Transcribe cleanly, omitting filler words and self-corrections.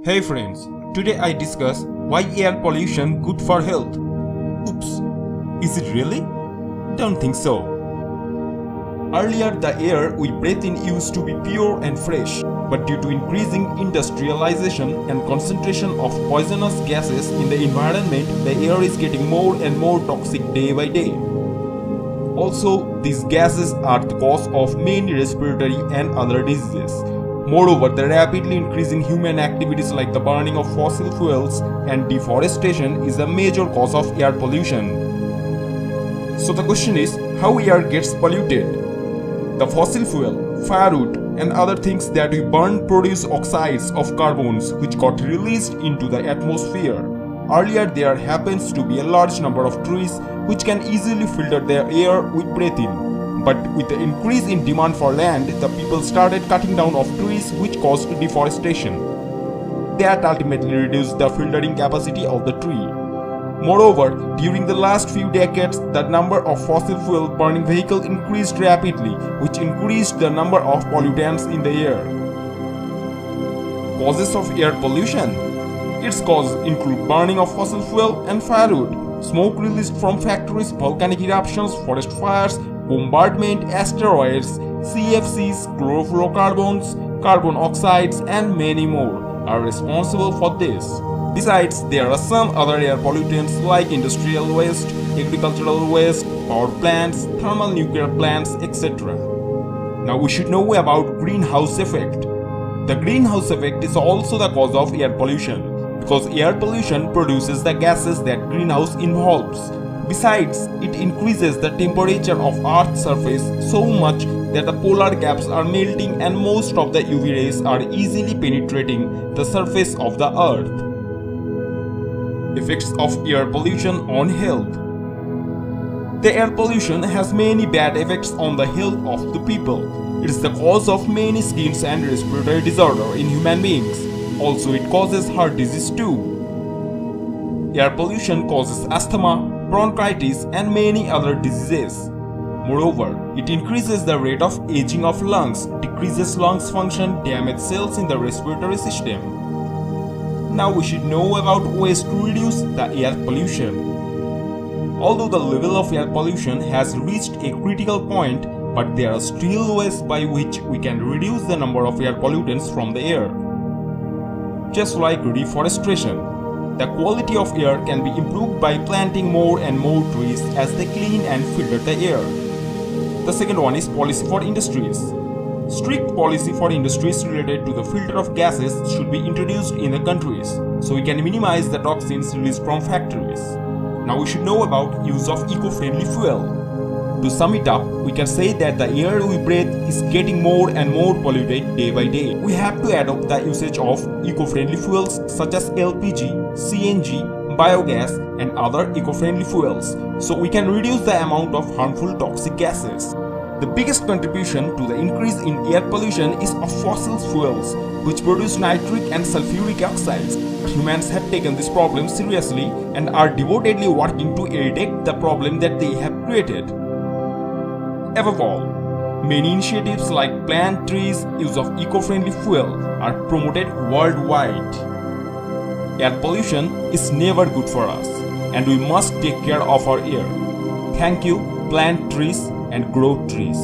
Hey friends, today I discuss why air pollution good for health. Oops, is it really? Don't think so. Earlier the air we breathe in used to be pure and fresh, but due to increasing industrialization and concentration of poisonous gases in the environment, the air is getting more and more toxic day by day. Also, these gases are the cause of many respiratory and other diseases. Moreover, the rapidly increasing human activities like the burning of fossil fuels and deforestation is a major cause of air pollution. So the question is, how air gets polluted? The fossil fuel, firewood and other things that we burn produce oxides of carbons which got released into the atmosphere. Earlier there happens to be a large number of trees which can easily filter the air we breathe in. But with the increase in demand for land, the people started cutting down of trees which caused deforestation. That ultimately reduced the filtering capacity of the tree. Moreover, during the last few decades, the number of fossil fuel burning vehicles increased rapidly, which increased the number of pollutants in the air. Causes of air pollution. Its causes include burning of fossil fuel and firewood, smoke released from factories, volcanic eruptions, forest fires, bombardment, asteroids, CFCs, chlorofluorocarbons, carbon oxides and many more are responsible for this. Besides, there are some other air pollutants like industrial waste, agricultural waste, power plants, thermal nuclear plants, etc. Now we should know about greenhouse effect. The greenhouse effect is also the cause of air pollution because air pollution produces the gases that greenhouse involves. Besides, it increases the temperature of Earth's surface so much that the polar caps are melting and most of the UV rays are easily penetrating the surface of the Earth. Effects of air pollution on health. The air pollution has many bad effects on the health of the people. It is the cause of many skin and respiratory disorders in human beings. Also, it causes heart disease too. Air pollution causes asthma, bronchitis and many other diseases. Moreover, it increases the rate of aging of lungs, decreases lungs function, damages cells in the respiratory system. Now we should know about ways to reduce the air pollution. Although the level of air pollution has reached a critical point, but there are still ways by which we can reduce the number of air pollutants from the air. Just like reforestation, the quality of air can be improved by planting more and more trees as they clean and filter the air. The second one is policy for industries. Strict policy for industries related to the filter of gases should be introduced in the countries so we can minimize the toxins released from factories. Now we should know about use of eco-friendly fuel. To sum it up, we can say that the air we breathe is getting more and more polluted day by day. We have to adopt the usage of eco-friendly fuels such as LPG, CNG, biogas and other eco-friendly fuels so we can reduce the amount of harmful toxic gases. The biggest contribution to the increase in air pollution is of fossil fuels, which produce nitric and sulfuric oxides. Humans have taken this problem seriously and are devotedly working to eradicate the problem that they have created. Above all, many initiatives like plant trees, use of eco-friendly fuel are promoted worldwide. Air pollution is never good for us and we must take care of our air. Thank you, plant trees and grow trees.